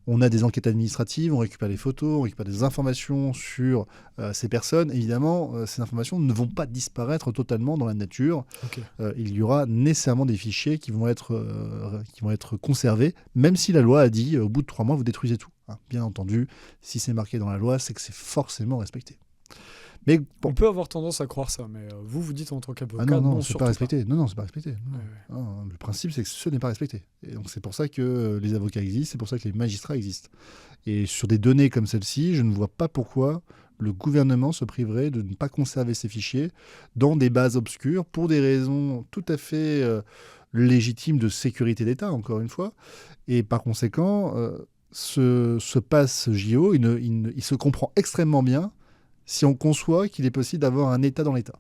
on a des enquêtes administratives, on récupère des photos, on récupère des informations sur ces personnes. Évidemment, ces informations ne vont pas disparaître totalement dans la nature. Ok. Il y aura nécessairement des fichiers qui vont être conservés, même si la loi a dit au bout de 3 mois, vous détruisez tout. Hein, bien entendu, si c'est marqué dans la loi, c'est que c'est forcément respecté. Mais bon. On peut avoir tendance à croire ça, mais vous dites en tant qu'avocat, Ah non, c'est surtout pas respecté. Non, c'est pas respecté. Ouais. Non, le principe, c'est que ce n'est pas respecté. Et donc, c'est pour ça que les avocats existent, c'est pour ça que les magistrats existent. Et sur des données comme celle-ci, je ne vois pas pourquoi le gouvernement se priverait de ne pas conserver ces fichiers dans des bases obscures pour des raisons tout à fait légitimes de sécurité d'État, encore une fois. Et par conséquent, ce pass JO, il se comprend extrêmement bien si on conçoit qu'il est possible d'avoir un État dans l'État.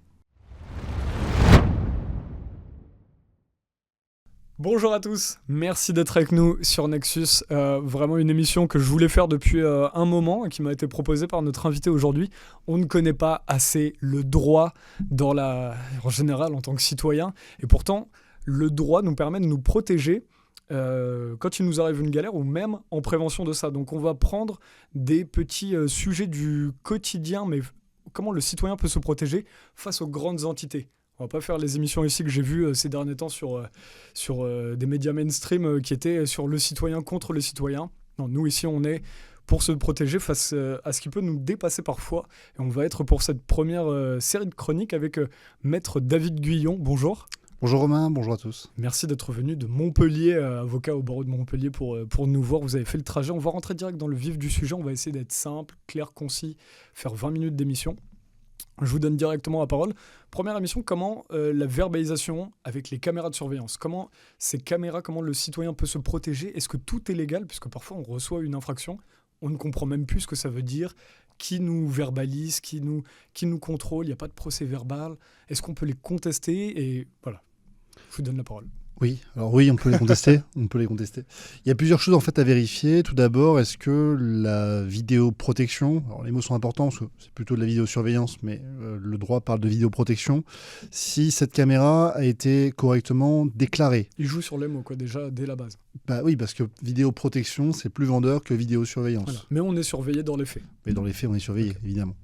Bonjour à tous, merci d'être avec nous sur Nexus. Vraiment une émission que je voulais faire depuis un moment et qui m'a été proposée par notre invité aujourd'hui. On ne connaît pas assez le droit en général en tant que citoyen. Et pourtant, le droit nous permet de nous protéger quand il nous arrive une galère ou même en prévention de ça. Donc on va prendre des petits sujets du quotidien, mais comment le citoyen peut se protéger face aux grandes entités. On va pas faire les émissions ici que j'ai vues ces derniers temps sur des médias mainstream qui étaient sur le citoyen contre le citoyen. Non, nous ici on est pour se protéger face à ce qui peut nous dépasser parfois. Et on va être pour cette première série de chroniques avec Maître David Guyon. Bonjour. Bonjour Romain, bonjour à tous. Merci d'être venu de Montpellier, avocat au barreau de Montpellier pour nous voir. Vous avez fait le trajet. On va rentrer direct dans le vif du sujet. On va essayer d'être simple, clair, concis, faire 20 minutes d'émission. Je vous donne directement la parole. Première émission, comment la verbalisation avec les caméras de surveillance, comment le citoyen peut se protéger? Est-ce que tout est légal? Puisque parfois on reçoit une infraction, on ne comprend même plus ce que ça veut dire, qui nous verbalise, qui nous contrôle, il n'y a pas de procès verbal. Est-ce qu'on peut les contester? Et voilà, je vous donne la parole. Oui, on peut les contester. Il y a plusieurs choses en fait à vérifier. Tout d'abord, est-ce que la vidéoprotection, alors les mots sont importants parce que c'est plutôt de la vidéosurveillance, mais le droit parle de vidéoprotection, si cette caméra a été correctement déclarée. Il joue sur les mots, déjà, dès la base. Bah oui, parce que vidéoprotection, c'est plus vendeur que vidéosurveillance. Voilà. Mais on est surveillé dans les faits. Mais dans les faits, on est surveillé, évidemment.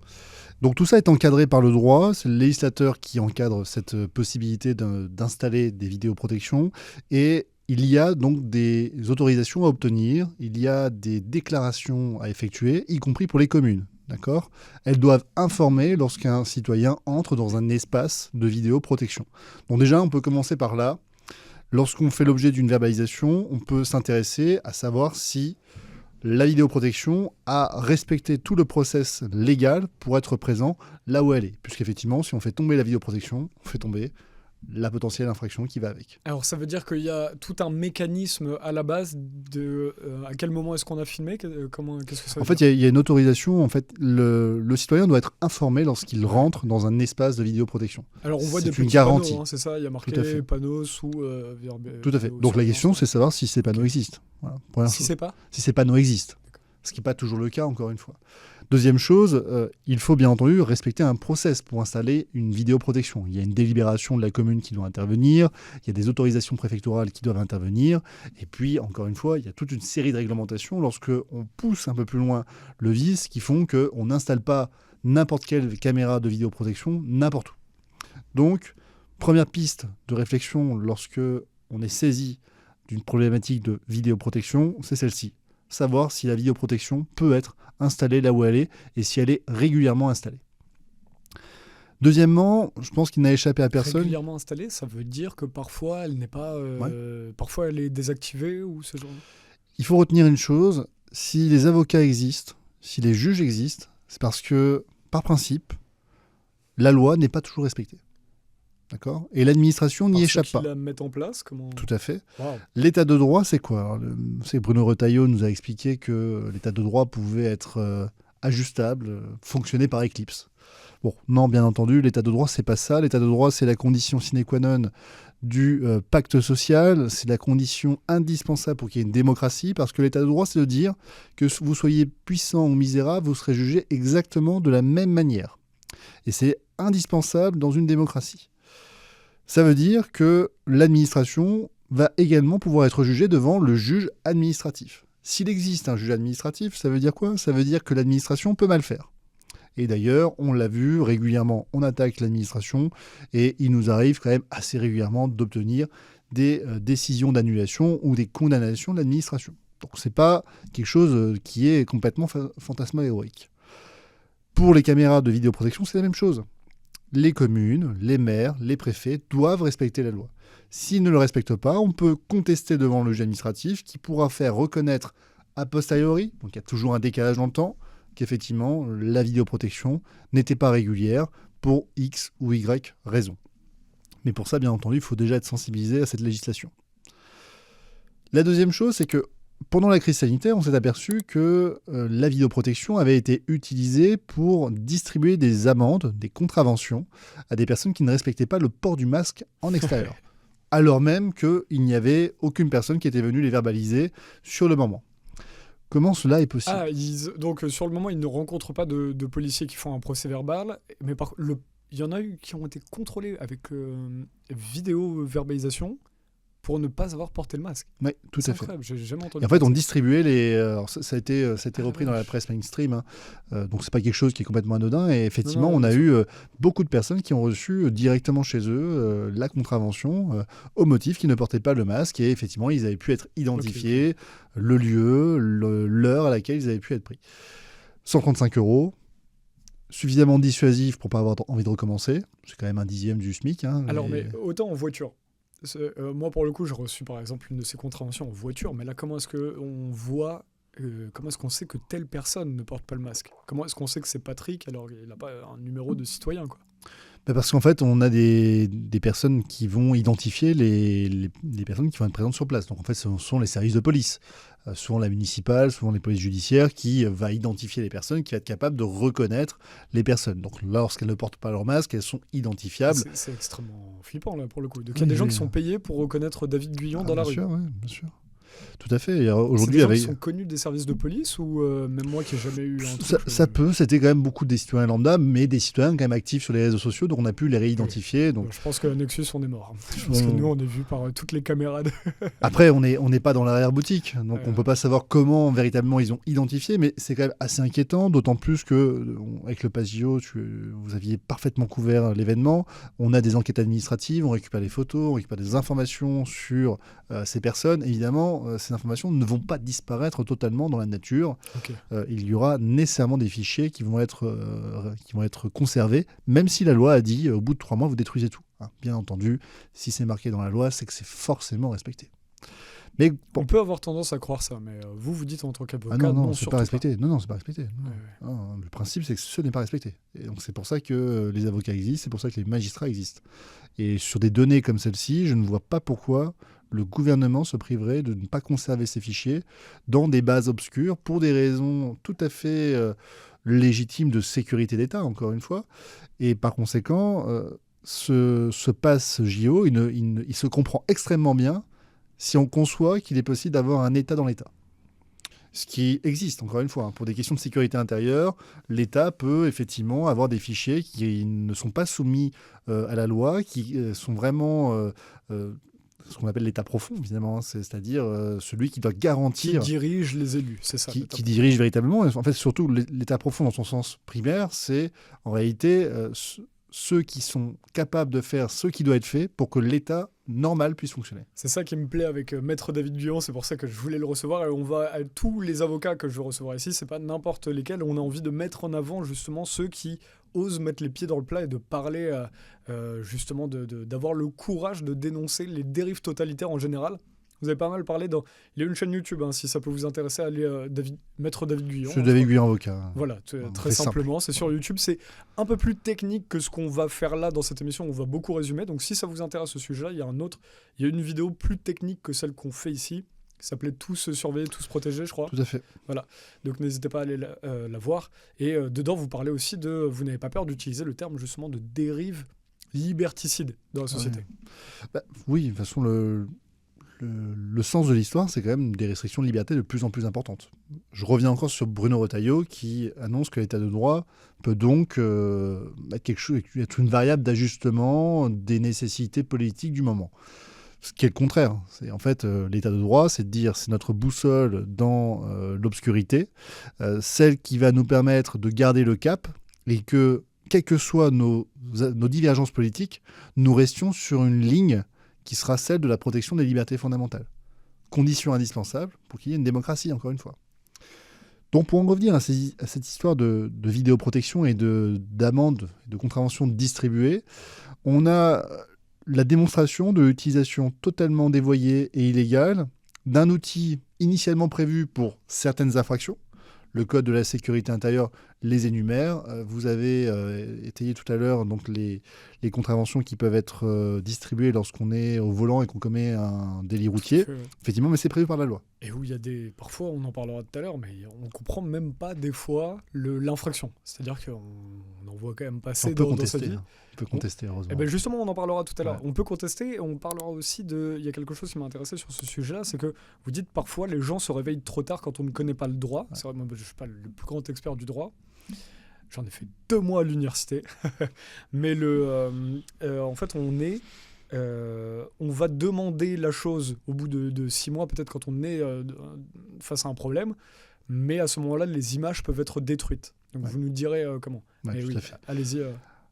Donc tout ça est encadré par le droit, c'est le législateur qui encadre cette possibilité d'installer des vidéoprotections et il y a donc des autorisations à obtenir, il y a des déclarations à effectuer, y compris pour les communes. D'accord ? Elles doivent informer lorsqu'un citoyen entre dans un espace de vidéoprotection. Donc déjà, on peut commencer par là. Lorsqu'on fait l'objet d'une verbalisation, on peut s'intéresser à savoir si la vidéoprotection a respecté tout le process légal pour être présent là où elle est. Puisqu'effectivement, si on fait tomber la vidéoprotection, on fait tomber la potentielle infraction qui va avec. Alors ça veut dire qu'il y a tout un mécanisme à la base de à quel moment est-ce qu'on a filmé, qu'est-ce que ça veut dire ? En fait, il y a une autorisation. En fait, le citoyen doit être informé lorsqu'il rentre dans un espace de vidéoprotection. Alors on voit des petits panneaux, hein, c'est ça, il y a marqué panneaux sous... Tout à fait. Donc la question, c'est de savoir si ces panneaux existent. Voilà, si ces panneaux existent. Ce qui n'est pas toujours le cas, encore une fois. Deuxième chose, il faut bien entendu respecter un process pour installer une vidéoprotection. Il y a une délibération de la commune qui doit intervenir, il y a des autorisations préfectorales qui doivent intervenir, et puis, encore une fois, il y a toute une série de réglementations lorsqu'on pousse un peu plus loin le vice qui font qu'on n'installe pas n'importe quelle caméra de vidéoprotection n'importe où. Donc, première piste de réflexion lorsque on est saisi d'une problématique de vidéoprotection, c'est celle-ci. Savoir si la vidéoprotection peut être installée là où elle est et si elle est régulièrement installée. Deuxièmement, je pense qu'il n'a échappé à personne. Régulièrement installée, ça veut dire que parfois elle n'est pas, parfois elle est désactivée ou ce genre. Il faut retenir une chose, si les avocats existent, si les juges existent, c'est parce que, par principe, la loi n'est pas toujours respectée. D'accord ? Et l'administration n'y échappe pas. Qui la mettent en place, comment... Tout à fait. Wow. L'état de droit, c'est quoi ? C'est Bruno Retailleau nous a expliqué que l'état de droit pouvait être ajustable, fonctionner par éclipse. Bon, non, bien entendu, l'état de droit, c'est pas ça. L'état de droit, c'est la condition sine qua non du pacte social. C'est la condition indispensable pour qu'il y ait une démocratie, parce que l'état de droit, c'est de dire que vous soyez puissant ou misérable, vous serez jugé exactement de la même manière. Et c'est indispensable dans une démocratie. Ça veut dire que l'administration va également pouvoir être jugée devant le juge administratif. S'il existe un juge administratif, ça veut dire quoi? Ça veut dire que l'administration peut mal faire. Et d'ailleurs, on l'a vu régulièrement, on attaque l'administration et il nous arrive quand même assez régulièrement d'obtenir des décisions d'annulation ou des condamnations de l'administration. Donc c'est pas quelque chose qui est complètement fantasmagorique. Pour les caméras de vidéoprotection, c'est la même chose. Les communes, les maires, les préfets doivent respecter la loi. S'ils ne le respectent pas, on peut contester devant le juge administratif qui pourra faire reconnaître a posteriori, donc il y a toujours un décalage dans le temps, qu'effectivement la vidéoprotection n'était pas régulière pour X ou Y raison. Mais pour ça, bien entendu, il faut déjà être sensibilisé à cette législation. La deuxième chose, c'est que pendant la crise sanitaire, on s'est aperçu que la vidéoprotection avait été utilisée pour distribuer des amendes, des contraventions à des personnes qui ne respectaient pas le port du masque en extérieur. Alors même qu'il n'y avait aucune personne qui était venue les verbaliser sur le moment. Comment cela est possible? Donc sur le moment, ils ne rencontrent pas de policiers qui font un procès verbal, mais il y en a eu qui ont été contrôlés avec vidéo-verbalisation pour ne pas avoir porté le masque. Oui, tout à fait. Incroyable, j'ai jamais entendu. Et en fait, on distribuait les. Alors, ça a été repris dans la presse mainstream, hein. Donc c'est pas quelque chose qui est complètement anodin. Et effectivement, on a eu beaucoup de personnes qui ont reçu directement chez eux la contravention au motif qu'ils ne portaient pas le masque. Et effectivement, ils avaient pu être identifiés, le lieu, l'heure à laquelle ils avaient pu être pris. 135 €. Suffisamment dissuasif pour pas avoir envie de recommencer. C'est quand même un dixième du SMIC. Hein, alors, mais autant en voiture. Moi, pour le coup, j'ai reçu par exemple une de ces contraventions en voiture, mais là, comment est-ce qu'on voit, comment est-ce qu'on sait que telle personne ne porte pas le masque? Comment est-ce qu'on sait que c'est Patrick alors qu'il n'a pas un numéro de citoyen, quoi? Parce qu'en fait, on a des personnes qui vont identifier les personnes qui vont être présentes sur place. Donc en fait, ce sont les services de police, souvent la municipale, souvent les polices judiciaires, qui va identifier les personnes, qui va être capable de reconnaître les personnes. Donc lorsqu'elles ne portent pas leur masque, elles sont identifiables. C'est extrêmement flippant là pour le coup. Donc il y a des gens qui sont payés pour reconnaître David Guyon dans la rue. Bien sûr, oui, bien sûr. Tout à fait. Et aujourd'hui, c'est des gens qui sont connus des services de police ou même moi qui n'ai jamais eu un truc, ça peut, c'était quand même beaucoup des citoyens lambda, mais des citoyens quand même actifs sur les réseaux sociaux, donc on a pu les réidentifier. Oui. Donc... Je pense que Nexus, on est mort. Je pense que nous, on est vus par toutes les caméras. Après, on n'est pas dans l'arrière-boutique, donc on ne peut pas savoir comment véritablement ils ont identifié, mais c'est quand même assez inquiétant, d'autant plus que avec le Pass JO, vous aviez parfaitement couvert l'événement. On a des enquêtes administratives, on récupère des photos, on récupère des informations sur ces personnes. Évidemment, ces informations ne vont pas disparaître totalement dans la nature. Okay. Il y aura nécessairement des fichiers qui vont être conservés, même si la loi a dit au bout de 3 mois, vous détruisez tout. Hein, bien entendu, si c'est marqué dans la loi, c'est que c'est forcément respecté. Mais bon. On peut avoir tendance à croire ça, mais vous dites en tant qu'avocat, non, c'est pas respecté. Pas. Non, c'est pas respecté. Ouais. Non, le principe, c'est que ce n'est pas respecté. Et donc c'est pour ça que les avocats existent, c'est pour ça que les magistrats existent. Et sur des données comme celle-ci, je ne vois pas pourquoi le gouvernement se priverait de ne pas conserver ces fichiers dans des bases obscures pour des raisons tout à fait légitimes de sécurité d'État, encore une fois. Et par conséquent, ce pass JO, il se comprend extrêmement bien si on conçoit qu'il est possible d'avoir un État dans l'État. Ce qui existe, encore une fois, hein, pour des questions de sécurité intérieure, l'État peut effectivement avoir des fichiers qui ne sont pas soumis à la loi, qui sont vraiment ce qu'on appelle l'État profond, évidemment, hein, c'est-à-dire celui qui doit garantir... Qui dirige les élus, c'est ça. Qui dirige véritablement. En fait, surtout, l'État profond, dans son sens primaire, c'est en réalité ceux qui sont capables de faire ce qui doit être fait pour que l'État normal puisse fonctionner. C'est ça qui me plaît avec Maître David Guyon, c'est pour ça que je voulais le recevoir. Et on va à tous les avocats que je veux recevoir ici, c'est pas n'importe lesquels. On a envie de mettre en avant justement ceux qui osent mettre les pieds dans le plat et de parler, justement, d'avoir le courage de dénoncer les dérives totalitaires en général. Vous avez pas mal parlé dans... Il y a une chaîne YouTube, hein, si ça peut vous intéresser, allez Maître David Guyon. C'est David Guyon, avocat. Voilà, très simplement. C'est sur YouTube. C'est un peu plus technique que ce qu'on va faire là dans cette émission. On va beaucoup résumer. Donc si ça vous intéresse ce sujet-là, il y a une vidéo plus technique que celle qu'on fait ici, qui s'appelait Tous surveiller, tous protéger, je crois. Tout à fait. Voilà. Donc n'hésitez pas à aller la voir. Et dedans, vous parlez aussi de... Vous n'avez pas peur d'utiliser le terme justement de dérive liberticide dans la société. Ouais. Oui, de toute façon, le sens de l'histoire, c'est quand même des restrictions de liberté de plus en plus importantes. Je reviens encore sur Bruno Retailleau qui annonce que l'état de droit peut donc être une variable d'ajustement des nécessités politiques du moment. Ce qui est le contraire. C'est en fait l'état de droit, c'est de dire c'est notre boussole dans l'obscurité, celle qui va nous permettre de garder le cap et que, quelles que soient nos divergences politiques, nous restions sur une ligne qui sera celle de la protection des libertés fondamentales. Condition indispensable pour qu'il y ait une démocratie, encore une fois. Donc pour en revenir à cette histoire de vidéoprotection et d'amendes, de contraventions distribuées, on a la démonstration de l'utilisation totalement dévoyée et illégale d'un outil initialement prévu pour certaines infractions. Le Code de la sécurité intérieure les énumère. Vous avez étayé tout à l'heure donc les contraventions qui peuvent être distribuées lorsqu'on est au volant et qu'on commet un délit routier. Effectivement, mais c'est prévu par la loi. Et où il y a des... Parfois, on en parlera tout à l'heure, mais on ne comprend même pas des fois l'infraction. C'est-à-dire qu'on en voit quand même passer dans sa vie. On peut contester, heureusement. Et ben justement, on en parlera tout à l'heure. Ouais. On peut contester et on parlera aussi de... Il y a quelque chose qui m'a intéressé sur ce sujet-là, c'est que vous dites parfois les gens se réveillent trop tard quand on ne connaît pas le droit. Ouais. C'est vrai, moi, je ne suis pas le plus grand expert du droit. J'en ai fait 2 mois à l'université. Mais en fait, on va demander la chose au bout de 6 mois, peut-être quand on est face à un problème. Mais à ce moment-là, les images peuvent être détruites. Donc vous nous direz comment. Ouais, tout à fait. Allez-y.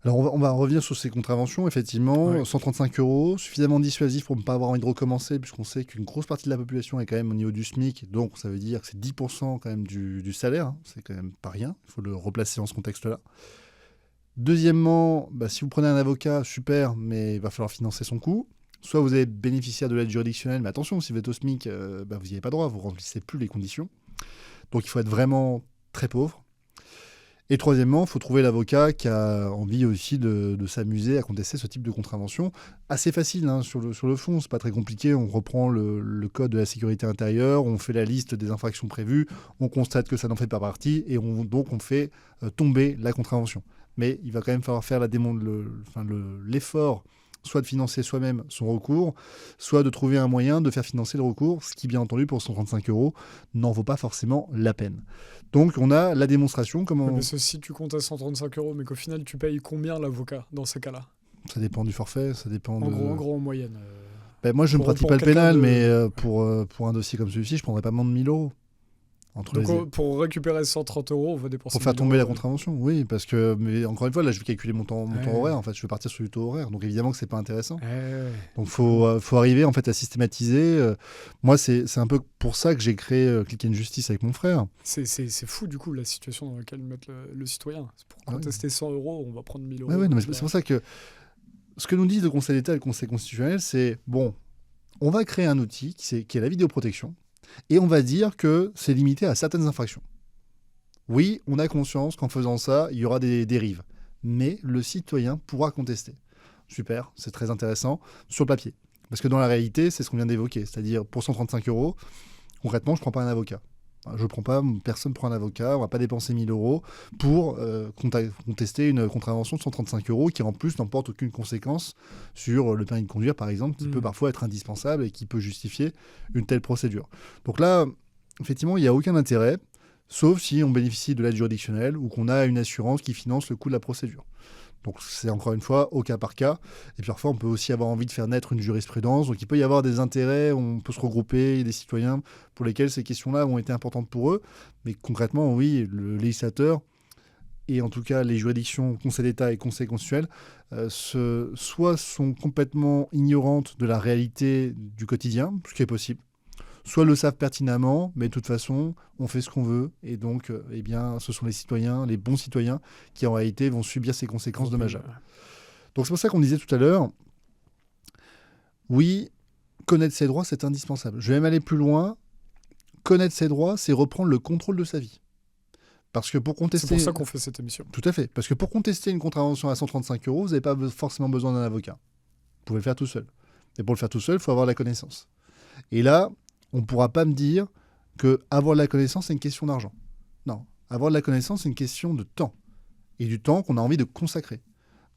Alors on va revenir sur ces contraventions, effectivement. Ouais. 135 €, suffisamment dissuasif pour ne pas avoir envie de recommencer, puisqu'on sait qu'une grosse partie de la population est quand même au niveau du SMIC, donc ça veut dire que c'est 10% quand même du salaire, hein. C'est quand même pas rien, il faut le replacer dans ce contexte-là. Deuxièmement, si vous prenez un avocat, super, mais il va falloir financer son coût. Soit vous êtes bénéficiaire de l'aide juridictionnelle, mais attention, si vous êtes au SMIC, vous n'y avez pas droit, vous ne remplissez plus les conditions. Donc il faut être vraiment très pauvre. Et troisièmement, il faut trouver l'avocat qui a envie aussi de s'amuser à contester ce type de contravention. Assez facile hein, sur le fond, c'est pas très compliqué. On reprend le code de la sécurité intérieure, on fait la liste des infractions prévues, on constate que ça n'en fait pas partie et donc on fait tomber la contravention. Mais il va quand même falloir faire l'effort soit de financer soi-même son recours, soit de trouver un moyen de faire financer le recours, ce qui, bien entendu, pour 135 € n'en vaut pas forcément la peine. Donc, on a la démonstration. Parce que si tu comptes à 135 €, mais qu'au final, tu payes combien l'avocat dans ces cas-là ? Ça dépend du forfait, ça dépend En gros, en moyenne. Moi, je ne pratique pas le pénal, mais pour un dossier comme celui-ci, je ne prendrais pas moins de 1 000 €. Donc pour récupérer 130 €, on va dépenser. Pour faire tomber la contravention, oui, parce que, mais encore une fois, là, je vais calculer mon temps horaire. En fait, je vais partir sur du taux horaire, donc évidemment que c'est pas intéressant. Donc faut arriver en fait à systématiser. Moi, c'est un peu pour ça que j'ai créé Click and Justice avec mon frère. C'est fou du coup la situation dans laquelle mettre le citoyen. C'est pour contester 100 €, on va prendre 1 000 €. Ouais, non, mais c'est pour ça que ce que nous dit le Conseil d'État et le Conseil constitutionnel, c'est bon, on va créer un outil qui est la vidéoprotection. Et on va dire que c'est limité à certaines infractions. Oui, on a conscience qu'en faisant ça, il y aura des dérives. Mais le citoyen pourra contester. Super, c'est très intéressant, sur le papier. Parce que dans la réalité, c'est ce qu'on vient d'évoquer. C'est-à-dire, pour 135 €, concrètement, je ne prends pas un avocat. Je ne prends pas, personne ne prend un avocat, on ne va pas dépenser 1 000 € pour contester une contravention de 135 € qui en plus n'emporte aucune conséquence sur le permis de conduire par exemple, qui peut parfois être indispensable et qui peut justifier une telle procédure. Donc là, effectivement, il n'y a aucun intérêt, sauf si on bénéficie de l'aide juridictionnelle ou qu'on a une assurance qui finance le coût de la procédure. Donc c'est encore une fois au cas par cas. Et puis parfois on peut aussi avoir envie de faire naître une jurisprudence. Donc il peut y avoir des intérêts, on peut se regrouper, il y a des citoyens pour lesquels ces questions-là ont été importantes pour eux. Mais concrètement, oui, le législateur et en tout cas les juridictions, Conseil d'État et Conseil constitutionnel, soit sont complètement ignorantes de la réalité du quotidien, ce qui est possible, soit le savent pertinemment, mais de toute façon, on fait ce qu'on veut. Et donc, ce sont les citoyens, les bons citoyens, qui en réalité vont subir ces conséquences dommageables. Donc c'est pour ça qu'on disait tout à l'heure, oui, connaître ses droits, c'est indispensable. Je vais même aller plus loin. Connaître ses droits, c'est reprendre le contrôle de sa vie. Parce que pour contester... C'est pour ça qu'on fait cette émission. Tout à fait. Parce que pour contester une contravention à 135 €, vous n'avez pas forcément besoin d'un avocat. Vous pouvez le faire tout seul. Et pour le faire tout seul, il faut avoir la connaissance. Et là, on ne pourra pas me dire qu'avoir de la connaissance, c'est une question d'argent. Non. Avoir de la connaissance, c'est une question de temps. Et du temps qu'on a envie de consacrer.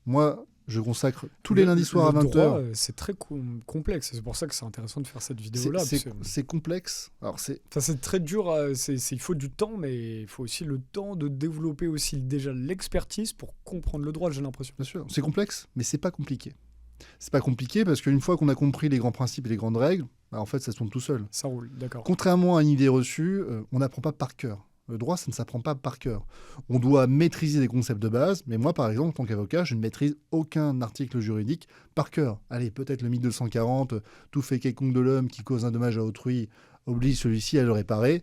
Moi, je consacre tous les lundis soirs à 20h. C'est très complexe. C'est pour ça que c'est intéressant de faire cette vidéo-là. C'est complexe. Alors c'est très dur. Il faut du temps, mais il faut aussi le temps de développer aussi déjà l'expertise pour comprendre le droit, j'ai l'impression. Bien sûr. C'est complexe, mais c'est pas compliqué. C'est pas compliqué parce qu'une fois qu'on a compris les grands principes et les grandes règles, bah, en fait, ça se tombe tout seul. Ça roule, d'accord. Contrairement à une idée reçue, on n'apprend pas par cœur. Le droit, ça ne s'apprend pas par cœur. On doit maîtriser des concepts de base, mais moi, par exemple, en tant qu'avocat, je ne maîtrise aucun article juridique par cœur. Allez, peut-être le 1240, tout fait quelconque de l'homme qui cause un dommage à autrui oblige celui-ci à le réparer.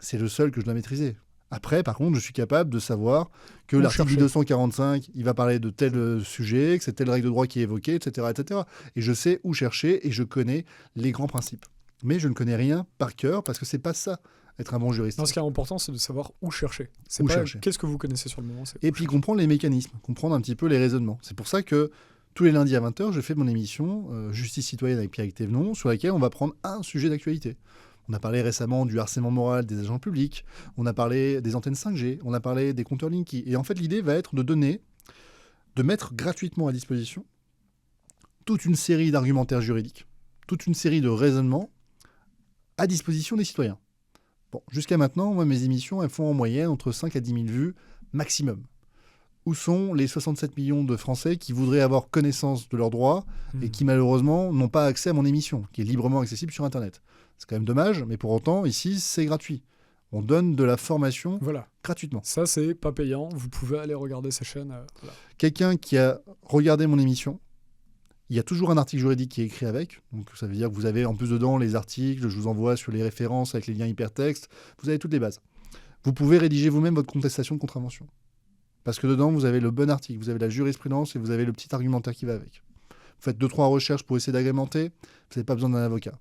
C'est le seul que je dois maîtriser. Après, par contre, je suis capable de savoir que Où l'article chercher. 1245, il va parler de tel sujet, que c'est telle règle de droit qui est évoquée, etc., etc. Et je sais où chercher et je connais les grands principes. Mais je ne connais rien par cœur parce que c'est pas ça, être un bon juriste. Non, ce qui est important, c'est de savoir où chercher. C'est Où pas chercher. qu'est-ce que vous connaissez sur le moment. Et puis comprendre les mécanismes, comprendre un petit peu les raisonnements. C'est pour ça que tous les lundis à 20h, je fais mon émission Justice citoyenne avec Pierre Thévenon, sur laquelle on va prendre un sujet d'actualité. On a parlé récemment du harcèlement moral des agents publics, on a parlé des antennes 5G, on a parlé des compteurs Linky. Et en fait, l'idée va être de mettre gratuitement à disposition toute une série d'argumentaires juridiques, toute une série de raisonnements à disposition des citoyens. Bon, jusqu'à maintenant, moi, mes émissions, elles font en moyenne entre 5 à 10 000 vues maximum. Où sont les 67 millions de Français qui voudraient avoir connaissance de leurs droits et qui, malheureusement, n'ont pas accès à mon émission, qui est librement accessible sur Internet. C'est quand même dommage, mais pour autant, ici, c'est gratuit. On donne de la formation gratuitement. Ça, c'est pas payant. Vous pouvez aller regarder ces chaînes. Voilà. Quelqu'un qui a regardé mon émission, il y a toujours un article juridique qui est écrit avec. Donc, ça veut dire que vous avez en plus dedans les articles, je vous envoie sur les références avec les liens hypertextes. Vous avez toutes les bases. Vous pouvez rédiger vous-même votre contestation de contravention. Parce que dedans, vous avez le bon article, vous avez la jurisprudence et vous avez le petit argumentaire qui va avec. Vous faites 2-3 recherches pour essayer d'agrémenter, vous n'avez pas besoin d'un avocat.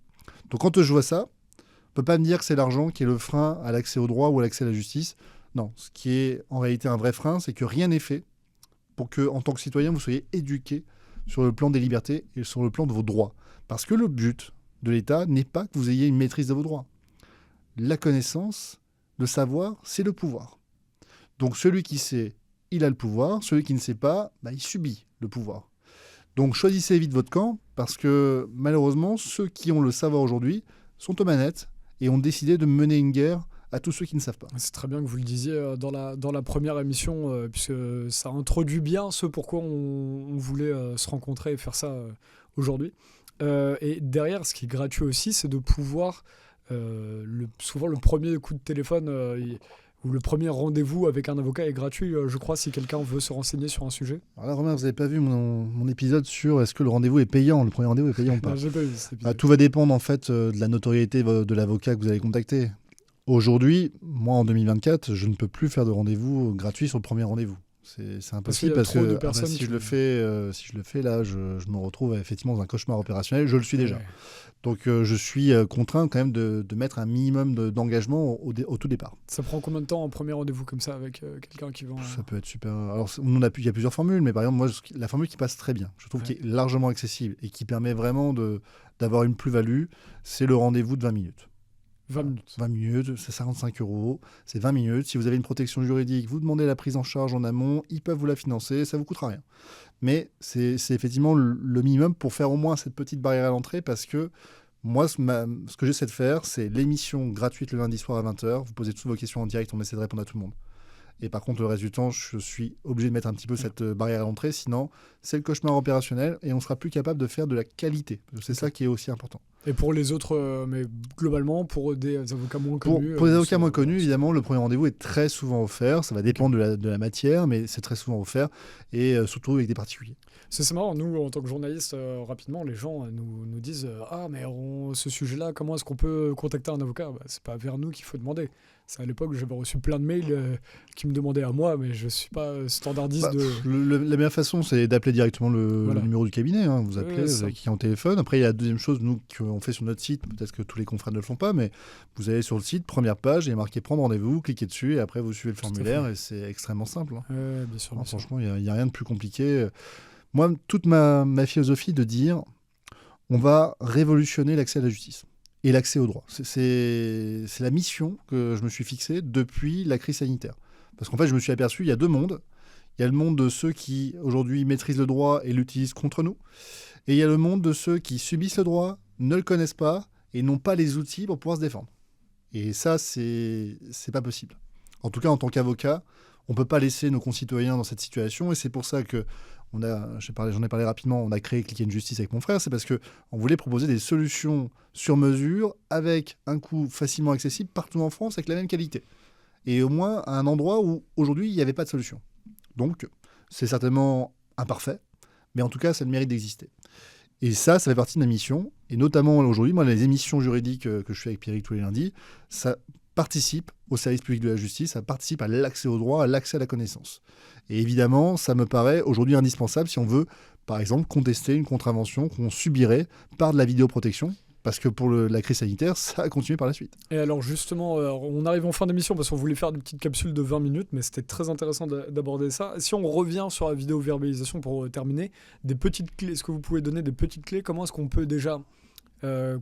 Donc quand je vois ça, on ne peut pas me dire que c'est l'argent qui est le frein à l'accès au droit ou à l'accès à la justice. Non, ce qui est en réalité un vrai frein, c'est que rien n'est fait pour que, en tant que citoyen, vous soyez éduqué sur le plan des libertés et sur le plan de vos droits. Parce que le but de l'État n'est pas que vous ayez une maîtrise de vos droits. La connaissance, le savoir, c'est le pouvoir. Donc celui qui sait, il a le pouvoir. Celui qui ne sait pas, il subit le pouvoir. Donc choisissez vite votre camp, parce que malheureusement, ceux qui ont le savoir aujourd'hui sont aux manettes et ont décidé de mener une guerre à tous ceux qui ne savent pas. C'est très bien que vous le disiez dans la première émission, puisque ça introduit bien ce pourquoi on voulait se rencontrer et faire ça aujourd'hui. Et derrière, ce qui est gratuit aussi, c'est de pouvoir, souvent le premier coup de téléphone ou le premier rendez-vous avec un avocat est gratuit, je crois, si quelqu'un veut se renseigner sur un sujet. Alors là, Romain, vous n'avez pas vu mon épisode sur est-ce que le rendez-vous est payant, le premier rendez-vous est payant ou pas. Non, j'ai pas vu cet épisode. Tout va dépendre en fait de la notoriété de l'avocat que vous allez contacter. Aujourd'hui, moi en 2024, je ne peux plus faire de rendez-vous gratuit sur le premier rendez-vous. C'est impossible parce que si je le fais là, je me retrouve effectivement dans un cauchemar opérationnel. Je le suis déjà. Ouais. Donc je suis contraint quand même de mettre un minimum d'engagement au tout départ. Ça prend combien de temps un premier rendez-vous comme ça avec quelqu'un qui vend Ça peut être super. Alors il y a plusieurs formules, mais par exemple moi la formule qui passe très bien, je trouve qui est largement accessible et qui permet vraiment d'avoir une plus-value, c'est le rendez-vous de 20 minutes. 20 minutes. 20 minutes, c'est 55 €, c'est 20 minutes. Si vous avez une protection juridique, vous demandez la prise en charge en amont, ils peuvent vous la financer, ça ne vous coûtera rien. Mais c'est effectivement le minimum pour faire au moins cette petite barrière à l'entrée, parce que moi, ce que j'essaie de faire, c'est l'émission gratuite le lundi soir à 20h. Vous posez toutes vos questions en direct, on essaie de répondre à tout le monde. Et par contre, le reste du temps, je suis obligé de mettre un petit peu cette barrière à l'entrée, sinon c'est le cauchemar opérationnel et on sera plus capable de faire de la qualité. C'est ça qui est aussi important. Et pour les autres, mais globalement, pour des avocats moins connus... Pour les avocats moins connus, évidemment, le premier rendez-vous est très souvent offert. Ça va dépendre de la matière, mais c'est très souvent offert, et surtout avec des particuliers. C'est marrant, nous, en tant que journalistes, rapidement, les gens nous disent « Ah, mais ce sujet-là, comment est-ce qu'on peut contacter un avocat ?» C'est pas vers nous qu'il faut demander. À l'époque, j'avais reçu plein de mails qui me demandaient à moi, mais je ne suis pas standardiste La meilleure façon, c'est d'appeler directement le numéro du cabinet. Hein. Vous appelez, vous avez qui en téléphone. Après, il y a la deuxième chose, nous, qu'on fait sur notre site. Peut-être que tous les confrères ne le font pas, mais vous allez sur le site, première page, il y a marqué « Prendre rendez-vous », cliquez dessus, et après, vous suivez le formulaire, et c'est extrêmement simple. Hein. Bien sûr, franchement, il n'y a rien de plus compliqué. Moi, toute ma philosophie de dire on va révolutionner l'accès à la justice et l'accès au droit. C'est la mission que je me suis fixée depuis la crise sanitaire. Parce qu'en fait, je me suis aperçu, il y a deux mondes. Il y a le monde de ceux qui, aujourd'hui, maîtrisent le droit et l'utilisent contre nous. Et il y a le monde de ceux qui subissent le droit, ne le connaissent pas et n'ont pas les outils pour pouvoir se défendre. Et ça, c'est pas possible. En tout cas, en tant qu'avocat, on ne peut pas laisser nos concitoyens dans cette situation. Et c'est pour ça que j'en ai parlé rapidement, on a créé Click and Justice avec mon frère, c'est parce qu'on voulait proposer des solutions sur mesure avec un coût facilement accessible partout en France avec la même qualité. Et au moins à un endroit où aujourd'hui il n'y avait pas de solution. Donc c'est certainement imparfait, mais en tout cas ça a le mérite d'exister. Et ça fait partie de ma mission. Et notamment aujourd'hui, moi, les émissions juridiques que je fais avec Pierrick tous les lundis, ça participe au service public de la justice, ça participe à l'accès au droit, à l'accès à la connaissance. Et évidemment, ça me paraît aujourd'hui indispensable si on veut, par exemple, contester une contravention qu'on subirait par de la vidéoprotection. Parce que pour la crise sanitaire, ça a continué par la suite. Et alors justement, on arrive en fin d'émission parce qu'on voulait faire des petites capsules de 20 minutes, mais c'était très intéressant d'aborder ça. Si on revient sur la vidéo-verbalisation pour terminer, des petites clés, est-ce que vous pouvez donner des petites clés? Comment est-ce qu'on peut déjà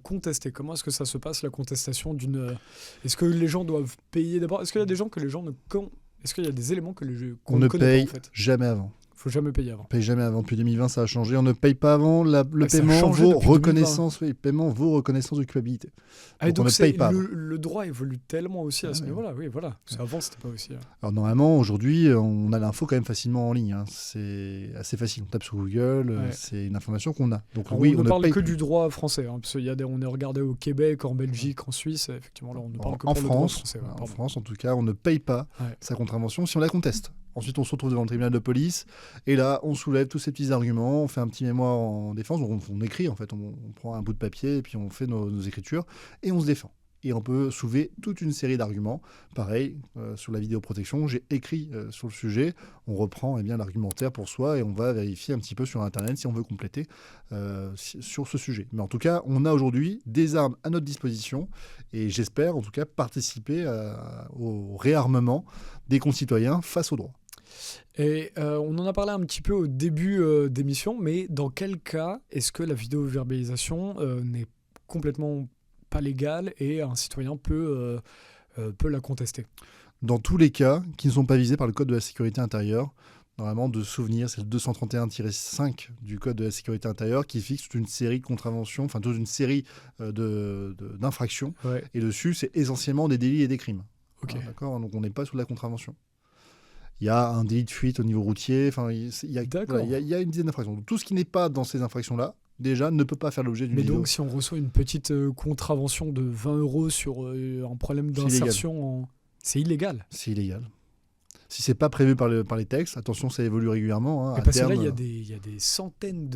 contester? Comment est-ce que ça se passe, la contestation d'une... Est-ce que les gens doivent payer d'abord? Est-ce qu'il y a des gens que les gens ne... Est-ce qu'il y a des éléments que qu'on ne connaît pas en fait? Jamais avant. Faut jamais payer avant. On ne paye jamais avant. Depuis 2020, ça a changé. On ne paye pas avant. Le paiement vaut reconnaissance. Oui, le paiement vaut reconnaissance de culpabilité. Donc on ne paye pas. Le droit évolue tellement aussi à ce niveau-là. Oui, voilà. Parce qu'avant, c'était pas aussi. Alors normalement, aujourd'hui, on a l'info quand même facilement en ligne. Hein. C'est assez facile. On tape sur Google. C'est une information qu'on a. Donc alors, oui, on ne parle que du droit français. Hein, parce qu'il y a on est regardé au Québec, en Belgique, en Suisse. Effectivement, là, on ne parle que pour le droit français. En France, en tout cas, on ne paye pas sa contravention si on la conteste. Ensuite, on se retrouve devant le tribunal de police et là, on soulève tous ces petits arguments, on fait un petit mémoire en défense, on écrit en fait, on prend un bout de papier et puis on fait nos écritures et on se défend. Et on peut soulever toute une série d'arguments. Pareil, sur la vidéoprotection, j'ai écrit sur le sujet, on reprend l'argumentaire pour soi et on va vérifier un petit peu sur Internet si on veut compléter sur ce sujet. Mais en tout cas, on a aujourd'hui des armes à notre disposition et j'espère en tout cas participer au réarmement des concitoyens face au droit. Et on en a parlé un petit peu au début d'émission, mais dans quel cas est-ce que la vidéo-verbalisation n'est complètement pas légale et un citoyen peut la contester? Dans tous les cas qui ne sont pas visés par le Code de la sécurité intérieure, normalement de souvenir, c'est le 231-5 du Code de la sécurité intérieure qui fixe toute une série de contraventions, enfin toute une série d'infractions. Ouais. Et dessus, c'est essentiellement des délits et des crimes. Okay. D'accord, donc on n'est pas sur la contravention. Il y a un délit de fuite au niveau routier, il y a une dizaine d'infractions. Donc, tout ce qui n'est pas dans ces infractions-là, déjà, ne peut pas faire l'objet d'une vidéo. Mais donc, si on reçoit une petite contravention de 20 € sur un problème d'insertion, c'est illégal. C'est illégal. Si c'est pas prévu par les textes, attention, ça évolue régulièrement. Hein, parce que là, il y a des centaines,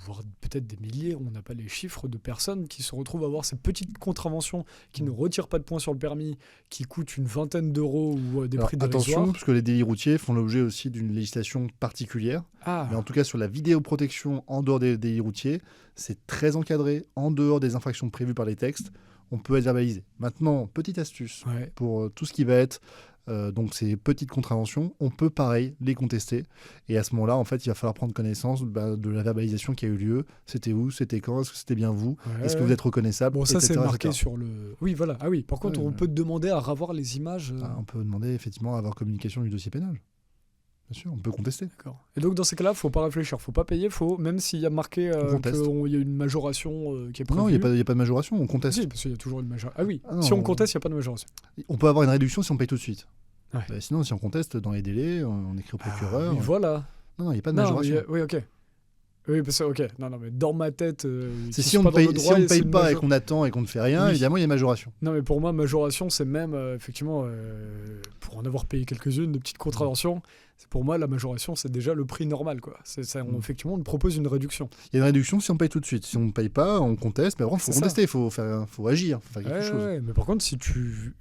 voire peut-être des milliers, on n'a pas les chiffres, de personnes qui se retrouvent à avoir ces petites contraventions qui ne retirent pas de points sur le permis, qui coûtent une vingtaine d'euros ou des prix dérisoires. Attention, parce que les délits routiers font l'objet aussi d'une législation particulière. Mais en tout cas, sur la vidéoprotection en dehors des délits routiers, c'est très encadré, en dehors des infractions prévues par les textes. On peut être verbalisé. Maintenant, petite astuce pour tout ce qui va être donc ces petites contraventions, on peut pareil les contester. Et à ce moment-là, en fait, il va falloir prendre connaissance de la verbalisation qui a eu lieu. C'était où? C'était quand? Est-ce que c'était bien vous? Est-ce que vous êtes reconnaissable? Bon, ça c'est marqué sur le... Oui, voilà. Ah oui, par contre, on peut demander à revoir les images. On peut demander effectivement à avoir communication du dossier pénal. Bien sûr, on peut contester. D'accord. Et donc dans ces cas-là, il ne faut pas réfléchir, il ne faut pas payer, même s'il y a marqué qu'il y a une majoration qui est prévue. Non, il n'y a pas de majoration, on conteste. Si, parce qu'il y a toujours une majoration. Ah oui, si on conteste, il n'y a pas de majoration. On peut avoir une réduction si on paye tout de suite. Ouais. Sinon, si on conteste dans les délais, on écrit au procureur. Oui, voilà. Non, il n'y a pas de majoration. Oui, ok. Oui, parce que, ok. Non, mais dans ma tête... c'est si on ne paye pas et qu'on attend et qu'on ne fait rien, évidemment, il y a majoration. Non, mais pour moi, majoration, c'est même, effectivement, pour en avoir payé quelques-unes, de petites contraventions, pour moi, la majoration, c'est déjà le prix normal, quoi. Effectivement, on propose une réduction. Il y a une réduction si on paye tout de suite. Si on ne paye pas, on conteste. Mais il faut contester, il faut agir, faut faire quelque chose. Ouais, mais par contre, si tu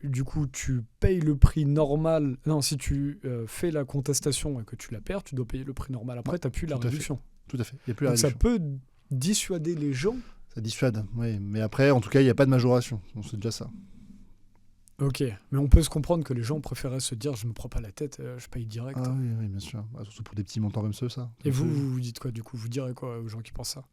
payes le prix normal... Non, si tu fais la contestation et que tu la perds, tu dois payer le prix normal. Après, tu n'as plus la réduction. Tout à fait. Il y a plus la réduction. Ça peut dissuader les gens. Ça dissuade, oui. Mais après, en tout cas, il n'y a pas de majoration. Donc, c'est déjà ça. Ok, mais on peut se comprendre que les gens préféraient se dire je me prends pas la tête, je paye direct. Ah oui, bien sûr. Surtout pour des petits montants comme ça. Et vous dites quoi du coup? Vous direz quoi aux gens qui pensent ça?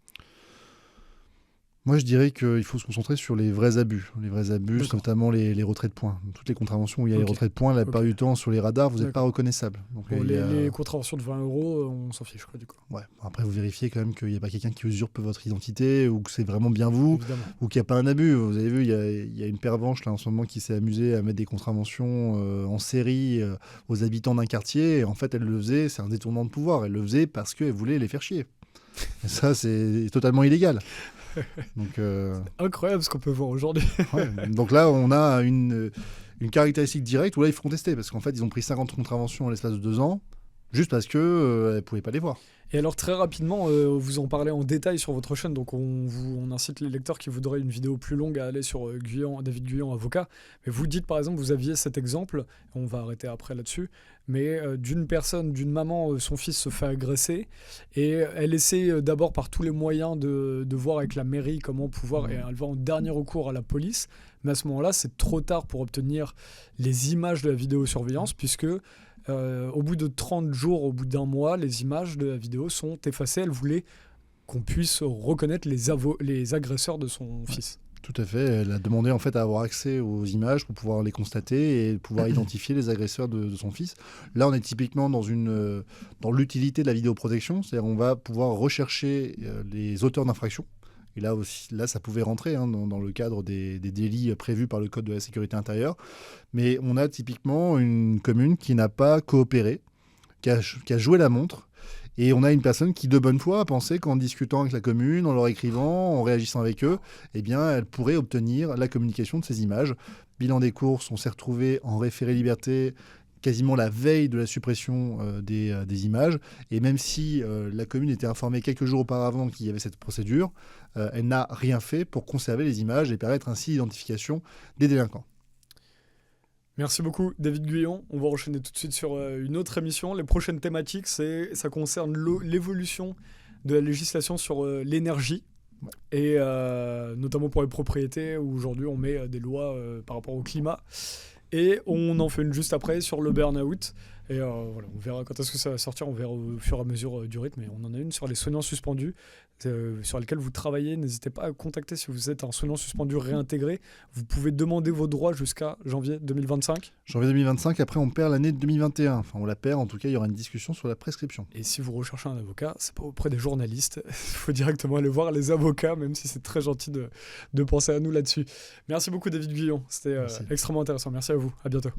Moi, je dirais qu'il faut se concentrer sur les vrais abus. Les vrais abus, D'accord. notamment les retraits de points. Toutes les contraventions où il y a Ok. les retraits de points, la Ok. plupart du temps, sur les radars, vous n'êtes pas D'accord. reconnaissable. Donc, Bon, il y a- les contraventions de 20 euros, on s'en fiche, quoi, du coup. Ouais. Après, vous vérifiez quand même qu'il n'y a pas quelqu'un qui usurpe votre identité ou que c'est vraiment bien vous Évidemment. ou qu'il n'y a pas un abus. Vous avez vu, il y a une pervenche là en ce moment qui s'est amusée à mettre des contraventions en série aux habitants d'un quartier. Et en fait, elle le faisait, c'est un détournement de pouvoir. Elle le faisait parce qu'elle voulait les faire chier. Et ça, c'est totalement illégal. Donc, Incroyable ce qu'on peut voir aujourd'hui. ouais. Donc là, on a une caractéristique directe où là, il faut contester parce qu'en fait, ils ont pris 50 contraventions en l'espace de 2 ans juste parce qu'elle ne pouvaient pas les voir. Et alors très rapidement, vous en parlez en détail sur votre chaîne, donc on incite les lecteurs qui voudraient une vidéo plus longue à aller sur David Guyon, avocat. Mais vous dites par exemple, vous aviez cet exemple, on va arrêter après là-dessus, mais d'une personne, d'une maman, son fils se fait agresser, et elle essaie d'abord par tous les moyens de voir avec la mairie comment pouvoir, et elle va en dernier recours à la police, mais à ce moment-là, c'est trop tard pour obtenir les images de la vidéosurveillance, puisque au bout de 30 jours, au bout d'un mois, les images de la vidéo sont effacées. Elle voulait qu'on puisse reconnaître les agresseurs de son fils. Tout à fait. Elle a demandé en fait à avoir accès aux images pour pouvoir les constater et pouvoir identifier les agresseurs de son fils. Là, on est typiquement dans l'utilité de la vidéoprotection, c'est-à-dire on va pouvoir rechercher les auteurs d'infractions. Et là aussi, là, ça pouvait rentrer dans le cadre des délits prévus par le Code de la sécurité intérieure. Mais on a typiquement une commune qui n'a pas coopéré, qui a joué la montre. Et on a une personne qui, de bonne foi, a pensé qu'en discutant avec la commune, en leur écrivant, en réagissant avec eux, eh bien, elle pourrait obtenir la communication de ces images. Bilan des courses, on s'est retrouvé en référé liberté quasiment la veille de la suppression des images. Et même si la commune était informée quelques jours auparavant qu'il y avait cette procédure, elle n'a rien fait pour conserver les images et permettre ainsi l'identification des délinquants. Merci beaucoup, David Guyon. On va enchaîner tout de suite sur une autre émission. Les prochaines thématiques, ça concerne l'évolution de la législation sur l'énergie. Ouais. Et notamment pour les propriétés, où aujourd'hui on met des lois par rapport au climat. Et on en fait une juste après sur le burn-out. Et voilà, on verra quand est-ce que ça va sortir, on verra au fur et à mesure du rythme. Et on en a une sur les soignants suspendus, sur lesquels vous travaillez. N'hésitez pas à contacter si vous êtes un soignant suspendu réintégré. Vous pouvez demander vos droits jusqu'à janvier 2025. Janvier 2025, après on perd l'année 2021. Enfin, on la perd, en tout cas, il y aura une discussion sur la prescription. Et si vous recherchez un avocat, c'est pas auprès des journalistes. Il faut directement aller voir les avocats, même si c'est très gentil de penser à nous là-dessus. Merci beaucoup, David Guyon. C'était extrêmement intéressant. Merci à vous. À bientôt.